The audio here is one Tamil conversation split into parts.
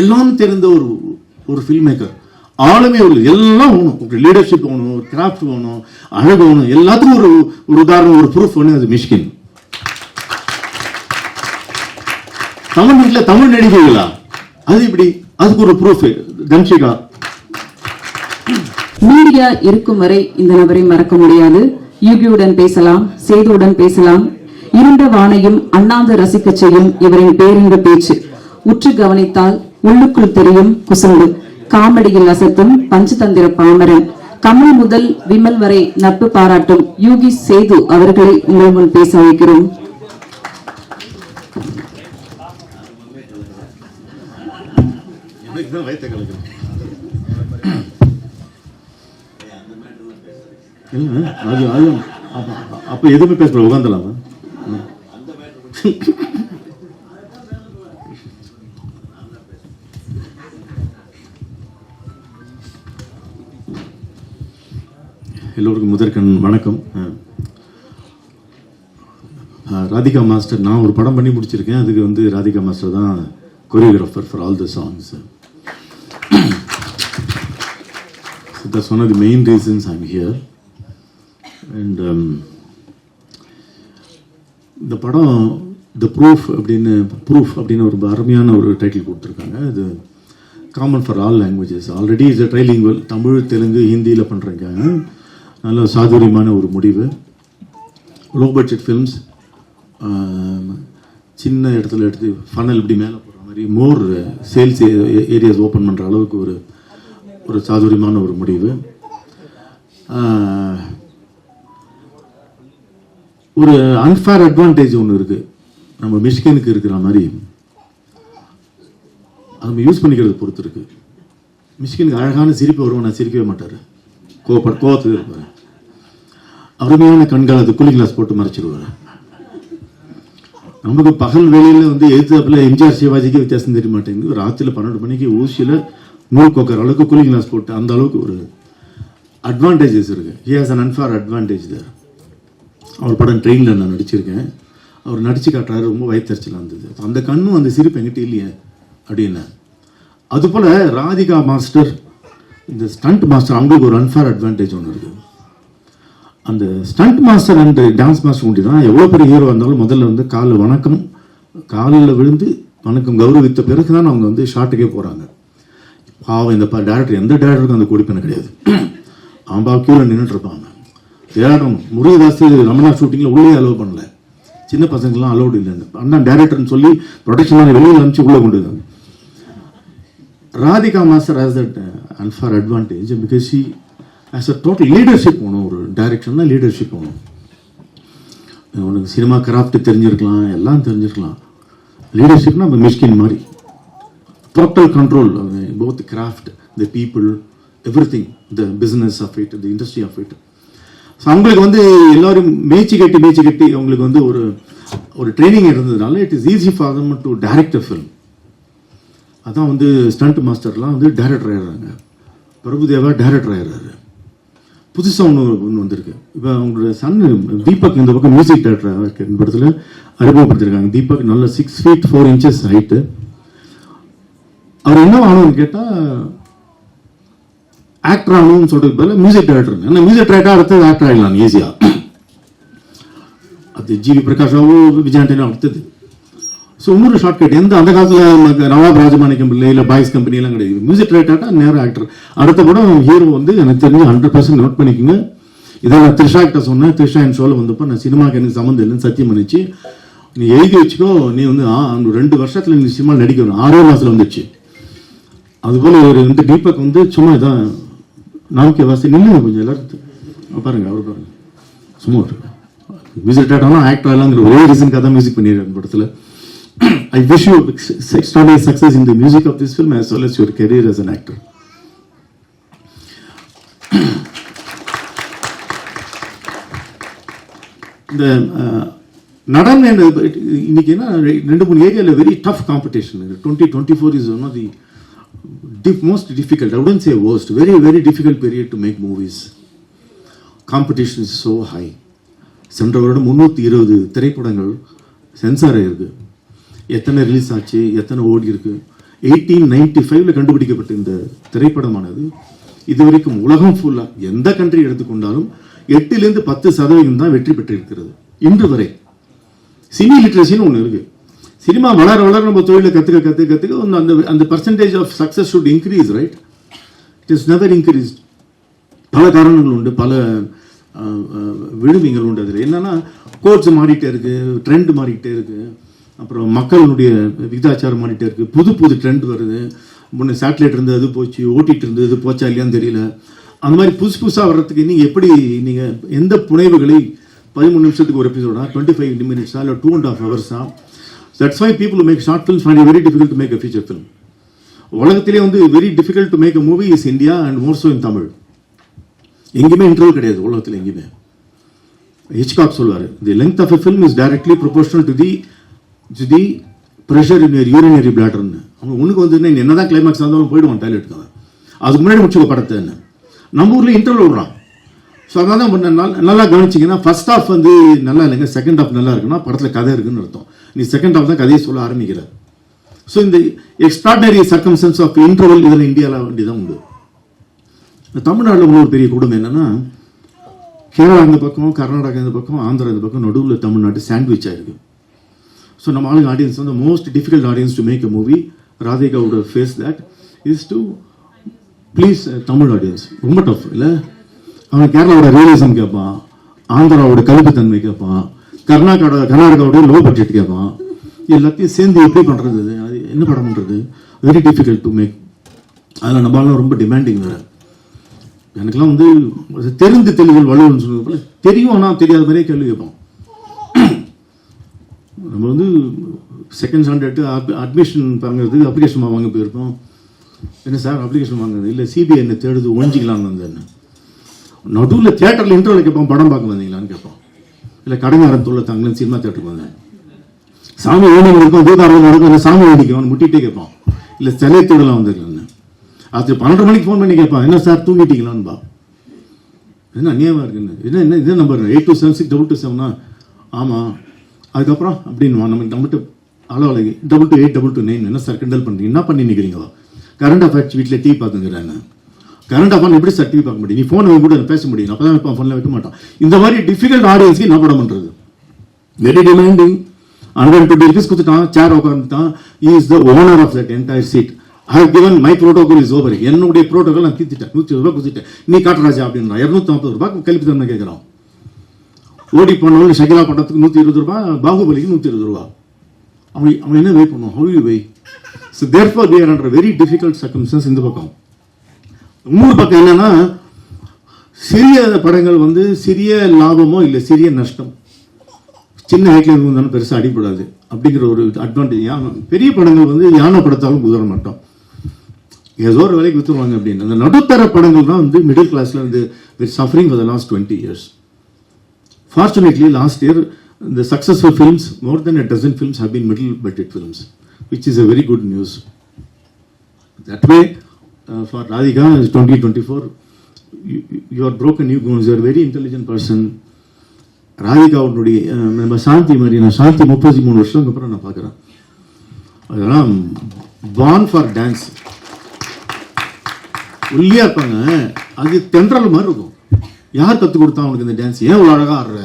எல்லாம் தெரிந்த ஒரு ஃபில்ம் மேக்கர். ஆளுமே ஒரு எல்லாம் வேணும், ஒரு லீடர்ஷிப் வேணும், ஒரு கிராஃப்ட் வேணும், அழகு வேணும், எல்லாத்துக்கும் ஒரு உதாரணம், ஒரு ப்ரூஃப் வேணும். அது மிஷ்கின். தமிழ் வீட்டில் தமிழ் நடிகைகளா? அது இப்படி, அதுக்கு ஒரு ப்ரூஃப் தன்ஷிகா. மீடியா இருக்கும் வரை இந்த நபரை மறக்க முடியாது. யூகியுடன் பேசலாம், சேதுவுடன் பேசலாம். இருண்ட வானையும் அண்ணாந்து ரசிக்க செய்யும் இவரின் பேரின்ப பேச்சு. உற்று கவனித்தால் உள்ளுக்குள் தெரியும் குசும்பு. காமெடியில் அசத்தும் பஞ்சதந்திர பாமரன். கமல் முதல் விமல் வரை நட்பு பாராட்டும் யூகி சேது அவர்களை உங்கள் முன் பேச வைக்கிறோம். அப்ப எதுவுமே பேச உட்காந்துலாமா? எல்லோருக்கும் முதற்கண் வணக்கம். ராதிகா மாஸ்டர், நான் ஒரு படம் பண்ணி முடிச்சிருக்கேன். அதுக்கு வந்து ராதிகா மாஸ்டர் தான் choreographer for all the songs. That's one of the main reasons I'm here. And இந்த படம் த ப்ரூஃப் அப்படின்னு ஒரு அருமையான ஒரு டைட்டில் கொடுத்துருக்காங்க. இது common for all languages. Already is trilingual. Tamil, Telugu, ஹிந்தியில் பண்ணுறாங்க. நல்ல சாதுரியமான ஒரு முடிவு. லோ பட்ஜெட் ஃபில்ம்ஸ், சின்ன இடத்துல எடுத்து ஃபனல் இப்படி மேலே போகிற மாதிரி மோர் சேல்ஸ் ஏரியாஸ் ஓப்பன் பண்ணுற அளவுக்கு ஒரு சாதுரியமான ஒரு முடிவு. ஒரு அன்ஃபேர் அட்வான்டேஜ் ஒன்று இருக்குது நம்ம மிஷ்கினுக்கு இருக்கிற மாதிரி. அது நம்ம யூஸ் பண்ணிக்கிறது பொறுத்து இருக்கு. மிஷ்கினுக்கு அழகான சிரிப்பு வரும், நான் சிரிக்கவே மாட்டார். கோவத்துக்கு இருப்பார். அருமையான கண்கள், அது கூலிங் கிளாஸ் போட்டு மறைச்சிடுவார். நமக்கு பகல் வேலையில் வந்து எழுத்தாப்பில் எம்ஜிஆர் சிவாஜிக்கு வித்தியாசம் தெரிய மாட்டேங்குது. ராத்திரியில் 12 மணிக்கு ஊசியில் நூல் கோக்கிற அளவுக்கு கூலிங் கிளாஸ் போட்டு அந்த அளவுக்கு ஒரு அட்வான்டேஜஸ் இருக்கு. He has an unfair advantage there. அவர் படம் ட்ரெயினில் நான் நடிச்சிருக்கேன். அவர் நடிச்சு காட்டுறாரு, ரொம்ப வயிற்றுச்சலாக இருந்தது. அந்த கண்ணும் அந்த சிரிப்பு எங்கிட்ட இல்லையே அப்படின்னு. அதுபோல் ராதிகா மாஸ்டர், இந்த ஸ்டண்ட் மாஸ்டர், அவங்களுக்கு ஒரு அன்ஃபேர் அட்வான்டேஜ் ஒன்று இருக்குது. அந்த stunt master and dance master ஒண்டி தான் எவ்வளோ பெரிய ஹீரோ இருந்தாலும் முதல்ல வந்து காலில் விழுந்து வணக்கம் கௌரவித்த பிறகு தான் அவங்க வந்து ஷாட்டுக்கே போகிறாங்க. பாவம் இந்த டேரக்டர், எந்த டேரக்டருக்கும் அந்த கொடுப்பனை கிடையாது. அவன் கியூவில் நின்றுட்டு இருப்பாங்க. தேடணும். முருகதாஸ் ரமணா ஷூட்டிங்கில் உள்ளே அலோவ் பண்ணல, சின்ன பசங்கள்லாம் அலோடு இல்லைன்னு அண்ணா டேரக்டர்னு சொல்லி ப்ரொடெக்ஷனாக வெளியில் அனுப்பிச்சு உள்ளே கொண்டு வந்தாங்க. Radhika master has that unfair advantage because she has a total leadership வேணும். ஒரு டைரக்ஷன் தான் லீடர்ஷிப் வேணும். உனக்கு சினிமா கிராஃப்ட் தெரிஞ்சிருக்கலாம், எல்லாம் தெரிஞ்சிருக்கலாம். லீடர்ஷிப்னா நம்ம மிஷ்கின் மாதிரி total control, both craft, the people, everything, the business of it, the industry of it. So அவங்களுக்கு வந்து எல்லாரும் மேய்ச்சி கட்டி அவங்களுக்கு வந்து ஒரு ட்ரைனிங் இருந்ததுனால it is easy for them to direct a film. அதான் வந்து ஸ்டண்ட் மாஸ்டர்லாம் வந்து டைரக்டர் ஆயிடுறாங்க. பிரபுதேவா டைரக்டர் ஆயிடுறாரு. புதுசாக ஒன்று வந்திருக்கு. இப்போ அவங்களோட சன் தீபக் இந்த பக்கம் மியூசிக் டைரக்டராக இருக்கு. இந்த படத்தில் அறிமுகப்படுத்திருக்காங்க. தீபக் நல்ல 6 feet 4 inches ஹைட்டு. அவர் என்ன ஆகணும்னு கேட்டால் ஆக்டர் ஆகணும்னு சொல்றதுக்கு பதில் மியூசிக் டைரக்டர். ஏன்னா மியூசிக் டைரக்டர் அடுத்தது ஆக்டர் ஆகிடலாம் ஈஸியா. அது ஜிவி பிரகாஷாவோ விஜயாண்டனோ அடுத்தது. ஸோ இன்னொரு ஷார்ட்கட் எந்த அந்த காலத்தில் நவாப் ராஜமாணிக்கம் பிள்ளை இல்லை பாய்ஸ் கம்பெனி எல்லாம் கிடையாது. மியூசிக் டைரக்டர்ட்டா நேரம் ஆக்டர். அடுத்த படம் ஹீரோ வந்து எனக்கு தெரிஞ்சு 100% நோட் பண்ணிக்கோங்க. இதை நான் த்ரிஷா கிட்ட சொன்னேன். த்ரிஷா என் ஷோவில் வந்தப்போ நான் சினிமாக்கு எனக்கு சம்மந்தம் இல்லைன்னு சத்தியம் பண்ணிச்சு. நீ எழுதி வச்சுக்கோ, நீ வந்து 2 வருஷத்துல நீ சினிமா நடிக்கணும். 6 மாதத்தில் வந்துச்சு. அதுபோல் ஒரு வந்து தீபக் வந்து சும்மா இதான் நாமக்கே வாசி நின்று கொஞ்சம் எல்லாரும் பாருங்க, அவர் பாருங்க சும்மா மியூசிக் டைரக்டர்னா ஆக்டர் ஆகலாங்கிற ஒரே ரீசனுக்காக தான் மியூசிக் பண்ணிடுறேன் படத்தில். I wish you extraordinary success in the music of this film as well as your career as an actor. இந்த நடன இன்னைக்கு என்ன 2-3 ஏரியாவில் very tough competition. 2024 is one of the most difficult, I wouldn't say worst, very difficult period to make movies. Competition is so high. சென்ற வருடம் 320 திரைப்படங்கள் சென்சார் ஆயிருக்கு. எத்தனை ரிலீஸ் ஆச்சு, எத்தனை ஓடி இருக்கு, 1895 கண்டுபிடிக்கப்பட்ட இந்த திரைப்படமானது இதுவரைக்கும் உலகம் ஃபுல்லா எந்த கண்ட்ரி எடுத்துக்கொண்டாலும் 8-10% தான் வெற்றி பெற்றிருக்கிறது இன்று வரை. சினி லிட்ரஸின்னு ஒன்று இருக்கு. சினிமா வளர வளர நம்ம தொழிலை கற்றுக்க அந்த percentage of success should increase, right? It is never increased. பல காரணங்கள் உண்டு, பல விழுமிகள் உண்டு. அதில் என்னன்னா கோட்ஸ் மாறிட்டே இருக்கு, ட்ரெண்ட் மாறிக்கிட்டே இருக்கு, அப்புறம் மக்களுடைய விகிதாச்சாரம் மாறிட்டே இருக்கு, புது புது ட்ரெண்ட் வருது. முன்னே சேட்டலைட் இருந்தது, அது போச்சு, ஓட்டிட்டு இருந்தது, அது போச்சா இல்லையான்னு தெரியல. அந்த மாதிரி புதுசாக வர்றதுக்கு நீங்கள் எப்படி நீங்கள் எந்த புனைவுகளை 13 நிமிஷத்துக்கு ஒரு எபிசோடா, 25 மினிட்ஸா, இல்லை 2.5 ஹவர்ஸா? That's why people make short films find very difficult to make a feature film. உலகத்திலே வந்து very difficult to make a movie is India and more so in Tamil. எங்கேயுமே இன்டர்வல் கிடையாது உலகத்தில் எங்கேயுமே. ஹிச்காக் சொல்வார், the length of a film is directly proportional to the pressure in your urinary பிளாடர்னு. அவங்க ஒன்றுக்கு வந்து என்னதான் கிளைமேக்ஸ் இருந்தாலும் போயிடுவான் டாய்லெட்டுக்கு. அதுக்கு முன்னாடி முடிச்சுக்க படத்தை. என்ன நம்ம ஊரில் இன்டர்வல் விடுறான். ஸோ அதனால தான் நல்லா கவனிச்சிங்கன்னா ஃபர்ஸ்ட் ஹாஃப் வந்து நல்லா இல்லைங்க, செகண்ட் ஹாஃப் நல்லா இருக்குன்னா படத்தில் கதை இருக்குன்னு அர்த்தம். நீ செகண்ட் ஹாஃப் தான் கதையை சொல்ல ஆரம்பிக்கிற. ஸோ இந்த எக்ஸ்ட்ராடனரி சர்க்கம்ஸ்டன்ஸ் ஆஃப் இன்டர்வல் இதில் இந்தியாவில் வேண்டி தான் உண்டு. தமிழ்நாட்டில் உள்ள ஒரு பெரிய குடும்பம் என்னன்னா, கேரளா இந்த பக்கம், கர்நாடகா இந்த பக்கம், ஆந்திரா இந்த பக்கம், நடுவில் தமிழ்நாட்டு சாண்ட்விச் ஆயிருக்கு. ஸோ நம்ம ஆளுங்க ஆடியன்ஸ் வந்து most difficult audience to make a movie. Radhika would face that is to please Tamil audience. ரொம்ப டஃப் இல்லை? அவன் கேரளாவோட ரியலிசம் கேட்பான், ஆந்திராவோட கருப்புத்தன்மை கேட்பான், கர்நாடகாவோட லோ பட்ஜெட் கேட்பான். எல்லாத்தையும் சேர்ந்து எப்படி பண்ணுறது? அது என்ன படம் பண்ணுறது? Very difficult to make. அதில் நம்மளால ரொம்ப டிமாண்டிங் வேறு. எனக்குலாம் வந்து தெரிந்து தெளிவுகள் வலுவன்னு சொன்னது போல தெரியும், ஆனால் தெரியாத மாதிரியே கேள்வி கேட்போம். நம்ம வந்து செகண்ட் ஸ்டாண்டர்டு அட்மிஷன் வாங்குறதுக்கு அப்ளிகேஷன் வாங்க போயிருக்கோம். என்ன சார் அப்ளிகேஷன் வாங்குறது? இல்லை சிபிஐ என்ன தேடுது, ஒழிஞ்சிக்கலான்னு வந்தேன். நடுவில் தியேட்டரில் இன்டர்வல் கேட்போம், படம் பார்க்க வந்தீங்களான்னு கேட்போம். இல்லை கடங்காரன் தொல்லை தாங்களேன்னு சினிமா தேட்டருக்கு வந்தேன். சாமி வேண்டிங்க இருக்கும், தூதாரம் நடக்கும், இல்லை சாமி வேண்டிக்குவான்னு முட்டிகிட்டே கேட்பான். இல்லை சிலை தேடலாம் வந்துருக்கலான்னு. அது 12 மணிக்கு ஃபோன் பண்ணி கேட்பான், என்ன சார் தூங்கிட்டீங்களான்னு பா. என்ன அநியாயமாக இருக்குன்னு. என்ன இதே நம்பர் 82762227? ஆமாம். அதுக்கப்புறம் அப்படின்னு நம்மகிட்ட அளவலகி 228229. என்ன சார் கிண்டல் பண்ணுறீங்க? என்ன பண்ணி நிற்கிறீங்களா? கரண்ட் அஃபேர்ஸ் வீட்டில் டிவி பார்த்துங்கிறாங்க. கரண்ட் அஃபேர் எப்படி சார் டிவி பார்க்க முடியும்? நீ ஃபோனை கூட பேச முடியும். அப்போ தான் வைப்பான், ஃபோனில் வைக்க மாட்டான். இந்த மாதிரி டிஃபிகல்ட் ஆடியன்ஸ்க்கு என்ன படம் பண்ணுறது? Very demanding. 120 rupees கொடுத்துட்டான், சேர் உட்காந்துட்டான். he is the owner of that entire seat. I have given my protocol is over. என்னுடைய ப்ரோட்டோகால் நான் தீர்த்துட்டேன். 120 ரூபாய் கொடுத்துட்டேன். நீ காட்டுறாஜா அப்படின்னா 250 ரூபாய் கல்வி தரணும் கேட்குறான். ஓடி போனவங்க ஷகிலா படத்துக்கு 120 ரூபாய், பாகுபலிக்கு 120 ரூபாய். அவன் என்ன வெயிட் பண்ணுவான்? how you weigh? So therefore we are under very difficult circumstances. இந்த பக்கம் இன்னொரு பக்கம் என்னன்னா, சிறிய படங்கள் வந்து சிறிய லாபமோ இல்லை சிறிய நஷ்டம், சின்ன ஹைட்ல இருந்தாலும் பெருசாக அடிப்படாது அப்படிங்கிற ஒரு அட்வான்டேஜ். பெரிய படங்கள் வந்து யானை படத்தாலும் குதிர மாட்டோம், ஏதோ ஒரு வேலைக்கு வித்துருவாங்க அப்படின்னு. அந்த நடுத்தர படங்கள் தான் வந்து மிடில் கிளாஸ்ல வந்து suffering for the last 20 years. Fortunately, last year the successful films, more than a dozen films, have been middle budget films, which is a very good news. That way, for Radhika, 2024, you are broken new grounds. You are a very intelligent person. Radhika அவனுடைய நம்ம சாந்தி மாதிரி, நான் சாந்தி 33 வருஷத்துக்கு அப்புறம் நான் பார்க்குறேன். அதெல்லாம் பார்ன் ஃபார் டான்ஸ். ஒல்லியா இருப்பாங்க, அது தென்றல் மாதிரி இருக்கும். யார் கற்றுக் கொடுத்தா அவனுக்கு இந்த டான்ஸ்? ஏன் இவ்வளோ அழகாக ஆடுற?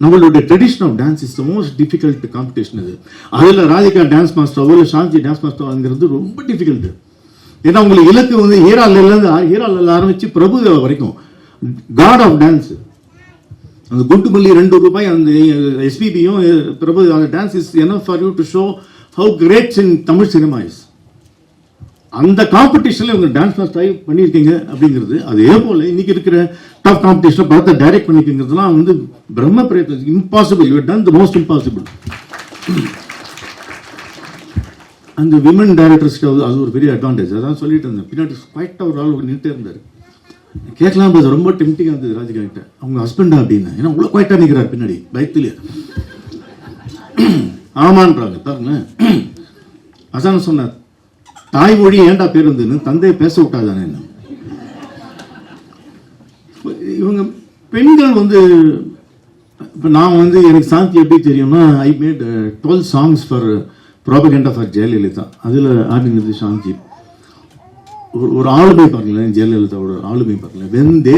நம்மளுடைய tradition of dance is the most difficult competition இது. அதில் ராதிகா டான்ஸ் மாஸ்டரோ இல்லை சாந்தி டான்ஸ் மாஸ்டரோங்கிறது ரொம்ப டிஃபிகல்ட்டு. ஏன்னா உங்களுக்கு இலக்கு வந்து ஹீராலில் ஆரம்பித்து பிரபுதேவா வரைக்கும் காட் ஆஃப் டான்ஸ். அந்த குண்டுமல்லி 2 ரூபாய் அந்த எஸ்பிபியும் பிரபு அந்த dance is enough for you to show how great in Tamil cinema is. அந்த காம்படிஷன்ல இவங்க டான்ஸ் மாஸ்டர் பண்ணியிருக்கீங்க அப்படிங்கிறது. அதே போல இன்னைக்கு இருக்கிற டாப் காம்படிஷன் படத்தை டைரக்ட் பண்ணிருக்கீங்கிறதுலாம் வந்து பிரம்ம பிரயத்னம். Impossible. You done the most impossible. அந்த விமன் டைரக்டர்ஸ்க்கு அது ஒரு பெரிய அட்வான்டேஜ். அதான் சொல்லிட்டு இருந்தேன். பின்னாடி குவைட்டாக ஒரு ஆள் நின்றுட்டே இருந்தார். கேட்கலாம், அது ரொம்ப டெம்டிங்காக இருந்தது ராதிகா கிட்ட. அவங்க ஹஸ்பண்டா அப்படின்னு. ஏன்னா உள்ள குவைட்டாக நிற்கிறார் பின்னாடி பயத்திலே. ஆமான்றாங்க பாருங்க. அதான் சொன்னார், தாய்மொழி ஏண்டா பேர் இருந்துன்னு தந்தையை பேச விட்டாதானே. இவங்க பெண்கள் வந்து இப்போ நான் வந்து எனக்கு சாந்தி எப்படி தெரியும்னா, I made 12 songs for propaganda for Jayalalithaa. அதில் ஆர்டினரி சாந்தி ஒரு ஆளுமை பாருங்களேன், ஜெயலலிதாவோட ஆளுமை பாருங்களேன். When they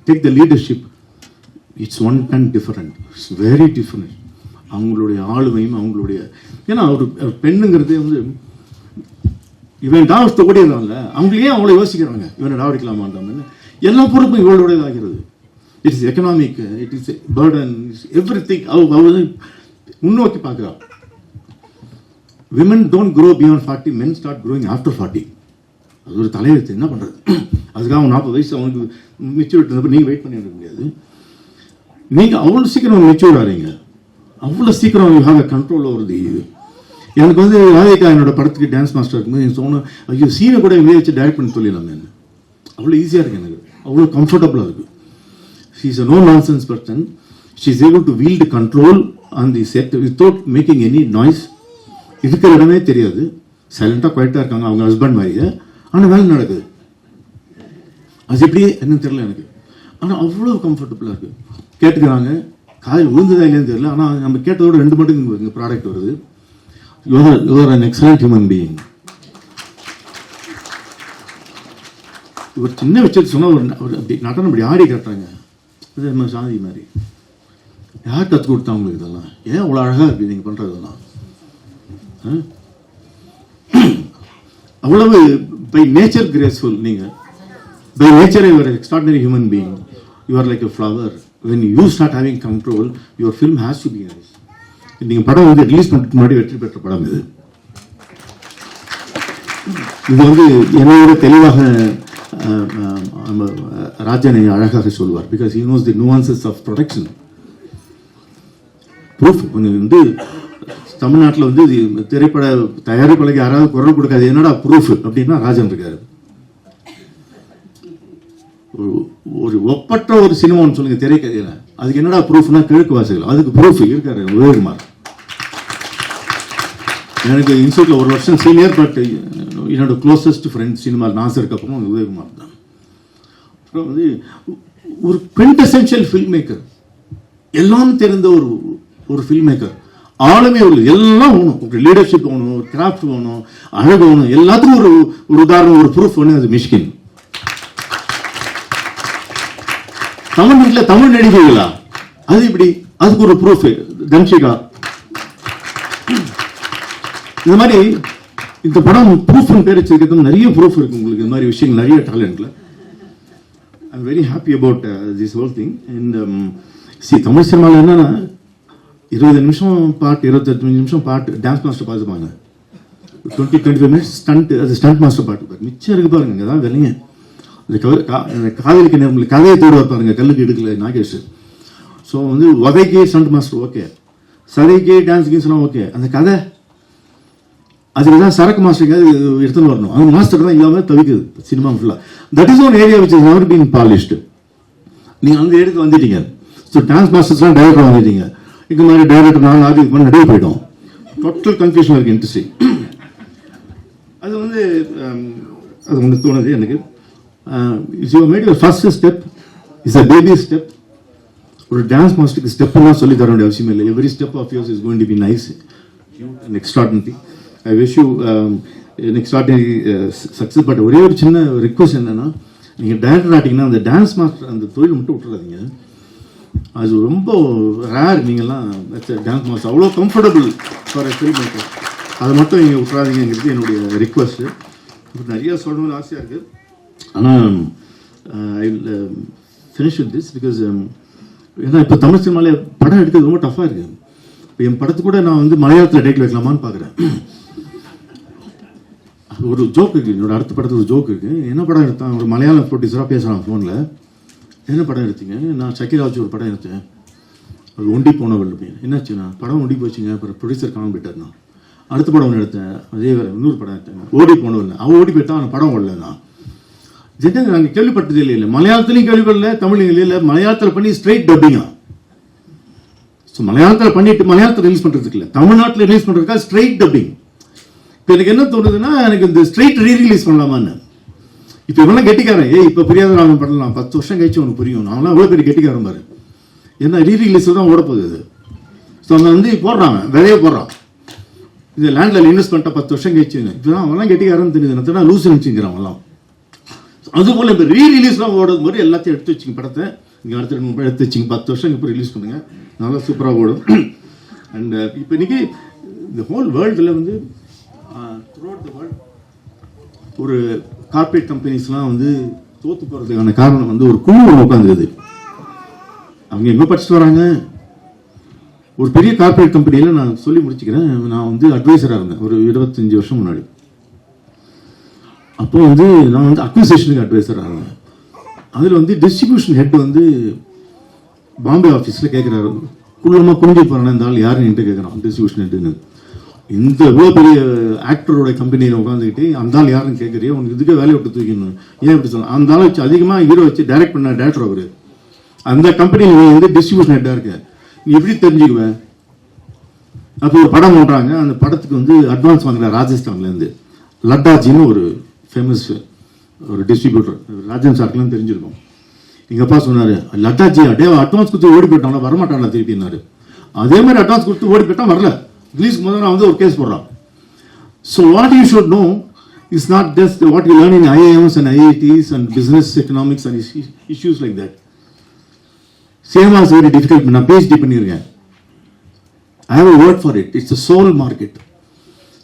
take the leadership, it's one ton different, it's very different. அவங்களுடைய ஆளுமையும் அவங்களுடைய, ஏன்னா ஒரு பெண்ணுங்கிறதே வந்து இவன் டாவடித்த ஓடிடுறாங்கல்ல, அவங்களே அவங்கள யோசிக்கிறாங்க, இவனை டாவடிக்கலாமான்னு. எல்லா பொறுப்பும் இவளுடையதாகிறது. It is economic, it is burden, everything. அவ முன்னோக்கி பார்க்குறான். Women don't grow beyond 40, men start growing after 40. அது ஒரு தலையெழுத்து. என்ன பண்ணுறது? அதுக்காக 40 வயசு அவனுக்கு மெச்சூரிட்டி இருந்தப்போ நீங்கள் வெயிட் பண்ணிட முடியாது. நீங்கள் அவ்வளோ சீக்கிரம் மெச்சூர் ஆகிறீங்க, அவ்வளோ சீக்கிரம் you have a control over the இது. எனக்கு வந்து ராதிகா என்னோட படத்துக்கு டான்ஸ் மாஸ்டர் இருக்கும்போது எனக்கு தோணும், ஐயோ சீனை கூட இங்கே வச்சு டைரக்ட் பண்ணி சொல்லிடலாமே. அவ்வளோ ஈஸியாக இருக்குது எனக்கு, அவ்வளோ கம்ஃபர்டபுளாக இருக்குது. She is a no nonsense person. She is able to wield control on the set without making any noise. இருக்கிற இடமே தெரியாது, சைலண்டாக குவைட்டாக இருக்காங்க அவங்க ஹஸ்பண்ட் மாதிரியே, ஆனால் வேலை நடக்குது. அது எப்படி என்னன்னு தெரியல எனக்கு, ஆனால் அவ்வளோ கம்ஃபர்டபுளாக இருக்குது. கேட்டுக்கிறாங்க, காலையில் விழுந்ததா இல்லைன்னு தெரியல, ஆனால் நம்ம கேட்டதோட 2 மட்டும் இங்கே ப்ராடக்ட் வருது. You are an excellent human being. ஒரு சின்ன விஷயத்தை சொன்னால் ஒரு அப்படி நடனம் அப்படி ஆடி காட்டுறாங்க. அது என்ன சாந்தி மாதிரி. யார் கற்றுக் கொடுத்தா உங்களுக்கு இதெல்லாம்? ஏன் அவ்வளோ அழகாக இருக்குது நீங்கள் பண்ணுறதெல்லாம்? அவ்வளவு பை நேச்சர் கிரேஸ்ஃபுல். நீங்கள் by nature you are extraordinary human being. You are like a flower. when you start having control, your film has to be nice. நீங்கள் படம் வந்து ரிலீஸ் பண்ணுறதுக்கு முன்னாடி வெற்றி பெற்ற படம் இது. இது வந்து என்னோட தெளிவாக ராஜனை அழகாக சொல்வார். Because he knows the nuances of production. Proof வந்து தமிழ்நாட்டில் வந்து திரைப்பட தயாரிப்பாளருக்கு யாராவது குரல் கொடுக்காது, என்னடா ப்ரூஃப் அப்படின்னா ராஜன் இருக்காரு. ஒரு ஒப்பற்ற ஒரு சினிமான்னு சொல்லுங்க திரைக்கதையில, அதுக்கு என்னடா ப்ரூஃப்னா கிழக்கு வாசகர்கள், அதுக்கு ப்ரூஃப் இருக்காரு உதயகுமார். எனக்கு இன்ஸ்டியூட்ல 1 வருஷம் சீனியர், பட் என்னோட க்ளோசஸ்ட் ஃப்ரெண்ட் சினிமா நாசருக்கு அப்புறம் உதயகுமார் தான். அப்புறம் வந்து ஒரு குவிண்டெசென்ஷியல் ஃபில்ம் மேக்கர், எல்லாம் தெரிந்த ஒரு ஃபில்ம் மேக்கர். ஆளுமே எல்லாம் வேணும், ஒரு லீடர்ஷிப் வேணும், ஒரு கிராஃப்ட் வேணும், அழகு வேணும், எல்லாத்துக்கும் ஒரு உதாரணம், ஒரு ப்ரூஃப் வேணும். அது மிஷ்கின். தமிழ் வீட்டில் தமிழ் நடிகைகளா? அது இப்படி, அதுக்கு ஒரு ப்ரூஃப் தன்ஷிகா. இந்த மாதிரி இந்த படம் ப்ரூஃப் பேர் வச்சிருக்கிறது நிறைய ப்ரூஃப் இருக்கு உங்களுக்கு. இந்த மாதிரி விஷயங்கள் நிறைய டேலண்ட்ல. I am very happy about this whole thing. And Tamil சினிமாவில் என்னன்னா 20 நிமிஷம் பாட்டு, 28 நிமிஷம் பாட்டு டான்ஸ் மாஸ்டர் பார்த்துப்பாங்க. 20-25 மினிட்ஸ் ஸ்டண்ட், அது ஸ்டண்ட் மாஸ்டர் பாட்டு. மிச்சம் இருக்கு பாருங்க, இங்கே தான் வெளியே. காதலிக்கு நேரம் கதையை தோடு வைப்பாருங்க, கல்லுக்கு எடுக்கல நாகேஷ். ஸோ வந்து வகைக்கு ஸ்டண்ட் மாஸ்டர் ஓகே, சதைக்கு டான்ஸுக்கு சொன்னால் ஓகே. அந்த கதை அதுக்கு தான் சரக்கு மாஸ்டருக்கு எடுத்துன்னு வரணும். அந்த மாஸ்டர் தான் இல்லாமல் தவிக்குது சினிமா ஃபுல்லாக. That is one area which is never been polished. நீங்கள் அந்த ஏரியாவுக்கு வந்துட்டீங்க. ஸோ டான்ஸ் மாஸ்டர்ஸ்லாம் டைரக்டர் வந்துட்டீங்க. இந்த மாதிரி டைரக்டர் நாங்கள் ஆதி பண்ண நடுவே போயிட்டோம். டோட்டல் கன்ஃபியூஷன் இருக்கு இண்டஸ்ட்ரி. அது வந்து அது ஒன்று தோணுது எனக்கு. You made your first step is a baby step. ஒரு டான்ஸ் மாஸ்டருக்கு ஸ்டெப்லாம் சொல்லி தர வேண்டிய அவசியம் இல்லை. Every step of yours is going to be nice and extraordinary. I wish you an extraordinary success. But ஒரே ஒரு சின்ன ரிக்வஸ்ட் என்னன்னா, நீங்கள் டைரக்டர் ஆட்டிங்கன்னா அந்த டான்ஸ் மாஸ்டர் அந்த தொழில் மட்டும் விட்டுறாதீங்க. அது ரொம்ப ரேர். நீங்கள்லாம் டான்ஸ் மாஸ்டர் அவ்வளோ comfortable for a film maker. அதை மட்டும் நீங்கள் விட்டுறாதீங்கிறது என்னுடைய ரிக்வஸ்ட்டு. இப்போ நிறைய சொல்லணும்னு ஆசையாக இருக்குது. ஆனால் I will finish with this because ஏன்னா இப்போ தமிழ் சினிமாவிலே படம் எடுக்கிறது ரொம்ப டஃப்பாக இருக்குது. இப்போ என் படத்துக்கு கூட நான் வந்து மலையாளத்தில் டைட்டில் வைக்கலாமான்னு பார்க்குறேன். ஒரு ஜோக் இருக்குது, என்னோட அடுத்த படத்துக்கு ஒரு ஜோக் இருக்குது. என்ன படம் எடுத்தான்? ஒரு மலையாளம் ப்ரொடியூசராக பேசுகிறான் ஃபோனில். என்ன படம் எடுத்தீங்க? நான் ஷக்கீரா வச்சு ஒரு படம் எடுத்தேன், அது ஒண்டி போனவள் அப்படின்னு. என்னாச்சுண்ணா? படம் ஒண்டி போச்சுங்க, அப்புறம் ப்ரொடியூசர் காணாம போயிட்டாருண்ணா. அடுத்த படம் ஒன்று எடுத்தேன், அதே வேறு இன்னொரு படம் எடுத்தேன், ஓடி போனவள். அவன் ஓடி போயிட்டான், அவன் படம் ஓடலண்ணா. ஜென்ரல் நாங்கள் கேள்விப்பட்டதே இல்லை. மலையாளத்துலையும் கேள்விப்படல, தமிழ்லையும் இல்லை. மலையாளத்தில் பண்ணி ஸ்ட்ரைட் டப்பிங்கா. ஸோ மலையாளத்தில் பண்ணிட்டு மலையாளத்தில் ரிலீஸ் பண்ணுறதுக்கு இல்லை, தமிழ்நாட்டில் ரிலீஸ் பண்ணுறதுக்காக ஸ்ட்ரைட் டப்பிங். இப்போ எனக்கு என்ன தோணுதுன்னா, எனக்கு இந்த ஸ்ட்ரைட் ரீரிலீஸ் பண்ணலாமான்னு. இப்போ இவெல்லாம் கெட்டிக்காரன். இப்போ புரியாத நாங்கள் பண்ணலாம், 10 வருஷம் கழிச்சு உனக்கு புரியும். நாங்களாம் அவ்வளோ பெரிய கெட்டிக்காரன் பாரு. ஏன்னா ரீரிலீஸில் தான் ஓடப்போகுது அது. ஸோ அவன் வந்து போடுறான், விலையை போடுறான். இந்த லேண்டில் இன்வெஸ்ட் பண்ணிட்டா 10 வருஷம் கழிச்சுங்க. இப்போதான் அவெல்லாம் கெட்டிக்காரன்னு தெரியுது, நான் லூஸ் நினச்சிங்கிறான் அவெல்லாம். அதுபோல் இப்போ ரீரிலீஸ்லாம் ஓடும் போது எல்லாத்தையும் எடுத்து வச்சுங்க படத்தை, இங்கே அடுத்த 2 படம் எடுத்து வச்சுங்க, 10 வருஷம் இப்போ ரிலீஸ் பண்ணுங்கள், நல்லா சூப்பராக ஓடும். அண்ட் இப்போ இன்றைக்கி இந்த ஹோல் வேர்ல்டில் வந்து த்ரூஅவுட் த வேர்ல்டு ஒரு கார்பரேட் கம்பெனிஸ்லாம் வந்து தோற்று போகிறதுக்கான காரணம் வந்து ஒரு குழு உட்காந்துருது. அவங்க எங்கே படிச்சுட்டு வராங்க? ஒரு பெரிய கார்பரேட் கம்பெனியில் நான் சொல்லி முடிச்சுக்கிறேன். நான் வந்து அட்வைசராக இருந்தேன் ஒரு 25 வருஷம் முன்னாடி. அப்போ வந்து நான் வந்து அக்விசிஷனுக்கு அட்வைசராக இருந்தேன். அதில் வந்து டிஸ்ட்ரிபியூஷன் ஹெட் வந்து பாம்பே ஆஃபீஸில் கேட்குறாரு, குள்ளமாக குஞ்சு போகிறானே இந்த ஆள் யாருன்னு என்கிட்ட கேட்குறான், டிஸ்ட்ரிபியூஷன் ஹெட்டுன்னு. இந்த இவ்வளோ பெரிய ஆக்டரோட கம்பெனியில் உட்காந்துக்கிட்டு அந்த ஆள் யாருன்னு கேட்குறியே, உனக்கு இதுக்கே வேலையை விட்டு தூக்கணும், ஏன் இப்படி சொல்லலாம்? அந்த ஆளை வச்சு அதிகமாக ஹீரோ வச்சு டைரக்ட் பண்ண டேரக்டர் அவர். அந்த கம்பெனியில் நீ வந்து டிஸ்ட்ரிபியூஷன் ஹெட்டாக இருக்க, நீ எப்படி தெரிஞ்சுக்குவேன்? அப்போ ஒரு படம் பண்ணுறாங்க, அந்த படத்துக்கு வந்து அட்வான்ஸ் வாங்குற ராஜஸ்தான்லேருந்து லட்டாஜின்னு ஒரு ஃபேமஸ் ஒரு டிஸ்ட்ரிபியூட்டர், ராஜன் சார்க்கெலாம் தெரிஞ்சிருக்கும். எங்கள் அப்பா சொன்னார், லட்டாஜி அப்படியே அட்வான்ஸ் கொடுத்து ஓடி போயிட்டாங்களா, வரமாட்டாங்களா திருப்பினாரு. அதே மாதிரி அட்வான்ஸ் கொடுத்து ஓடி போயிட்டான், வரல. ரிலீஸ் முதல்ல வந்து ஒரு கேஸ் போடுறான். So what you should know is not just what you learn in IIMs and IITs and business economics and issues like that. Cinema is very difficult. நான் PhD பண்ணியிருக்கேன். I have a word for it. It's a soul market.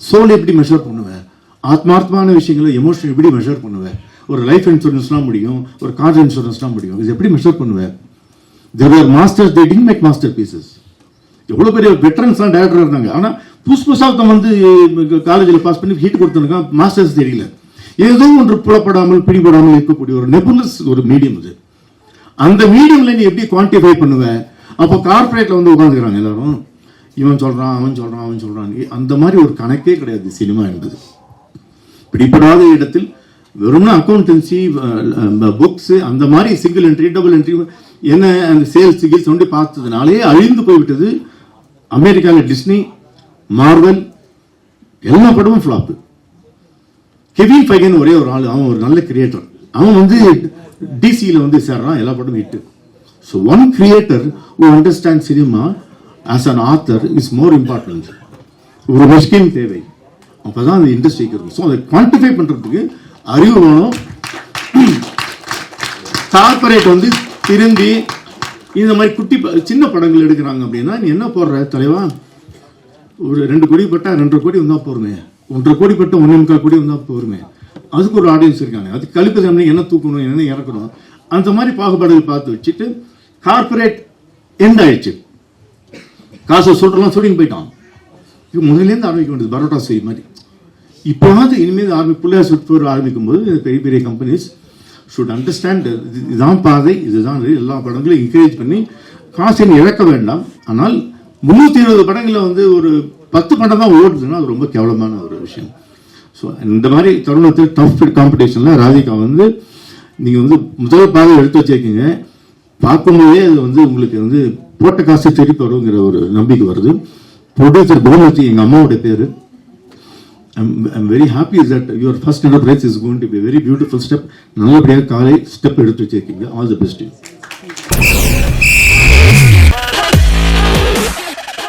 Soul எப்படி மெஷர் பண்ணுவேன்? ஆத்மார்த்தமான விஷயங்களை எமோஷன் எப்படி மெஷர் பண்ணுவேன்? ஒரு லைஃப் இன்சூரன்ஸ்லாம் முடியும், ஒரு கார் இன்சூரன்ஸ்லாம் முடியும். இது எப்படி மெஷர் பண்ணுவேன்? There were masters, they didn't make masterpieces. எவ்வளோ பெரிய வெட்டரன்ஸ்லாம் டேரக்டர் இருந்தாங்க. ஆனால் புதுசாக வந்து காலேஜில் பாஸ் பண்ணி ஹீட் கொடுத்தனுக்கா மாஸ்டர்ஸ் தெரியல. ஏதோ ஒன்று புலப்படாமல் பிடிபடாமல் இருக்கக்கூடிய ஒரு நெபுலஸ் ஒரு மீடியம் இது. அந்த மீடியம்ல நீ எப்படி குவான்டிஃபை பண்ணுவேன்? அப்போ கார்பரேட்ல வந்து உட்காந்துக்கிறாங்க எல்லாரும், இவன் சொல்றான் அவன் சொல்றான் அவன் சொல்றான். அந்த மாதிரி ஒரு கணக்கே கிடையாது சினிமா என்பது. பிடிப்படாத இடத்தில் வெறும்னா அக்கௌண்டன்சி, புக்ஸ், அந்த மாதிரி சிங்கிள் என்ட்ரி டபுள் என்ட்ரி என்ன அந்த சேல்ஸ் சிகில்ஸ் ஒன்றி பார்த்ததுனாலே அழிந்து போய்விட்டது. அமெரிக்காவில் டிஸ்னி, மார்வல் எல்லா படமும் ஃப்ளாப்பு. கெவின் ஃபைகன் ஒரே ஒரு ஆள், அவன் ஒரு நல்ல கிரியேட்டர், அவன் வந்து டிசியில் வந்து சேர்றான், எல்லா படமும் hit. So one creator who understands cinema as an author is more important. ஒரு மெஷின் தேவை, அப்போதான் அந்த இண்டஸ்ட்ரிக்கு இருக்கும். ஸோ அதை குவான்டிஃபை பண்ணுறதுக்கு அறிவு வேணும். கார்பரேட் வந்து திரும்பி இந்த மாதிரி குட்டி சின்ன படங்கள் எடுக்கிறாங்க அப்படின்னா, நீ என்ன போடுற தலைவா? ஒரு 2 கோடி பட்டா 2.5 கோடி வந்தால் போருமே, 1.5 கோடி பட்டா 1.25 கோடி வந்தால் போருமே. அதுக்கு ஒரு ஆடியன்ஸ் இருக்காங்க, அதுக்கு கழிப்பு என்ன தூக்கணும் என்ன இறக்கணும், அந்த மாதிரி பாகுபாடுகள் பார்த்து வச்சுட்டு கார்பரேட் எண்ட் ஆயிடுச்சு. காசை சொல்றலாம் ஷூட்டிங் போயிட்டான். இது முதலேருந்து ஆரம்பிக்க வேண்டியது பரோட்டா செய்ய மாதிரி. இப்போது இனிமேல் பிள்ளையார் சுட்டு ஆரம்பிக்கும் போது பெரிய பெரிய கம்பெனிஸ் ஷுட் அண்டர்ஸ்டாண்ட், இதுதான் பாதை, இதுதான் எல்லா படங்களையும் என்கரேஜ் பண்ணி காசை இழக்க வேண்டாம். ஆனால் 320 படங்களில் வந்து ஒரு 10 படம் தான் ஓடுதுன்னா அது ரொம்ப கேவலமான ஒரு விஷயம். ஸோ இந்த மாதிரி தருணத்தில் டஃப் காம்படிஷனில் ராதிகா வந்து நீங்கள் வந்து முதல் பாதை எடுத்து வச்சிருக்கீங்க. பார்க்கும்போதே அது வந்து உங்களுக்கு வந்து போட்ட காசு திருப்பி வருங்கிற ஒரு நம்பிக்கை வருது. ப்ரொடியூசர் கோமதி எங்கள் அம்மாவோட பேர். I'm very happy that your first enterprise is going to be a very beautiful step. நல்லபடியாக காலை ஸ்டெப் எடுத்து வச்சிருக்கீங்க. All the best.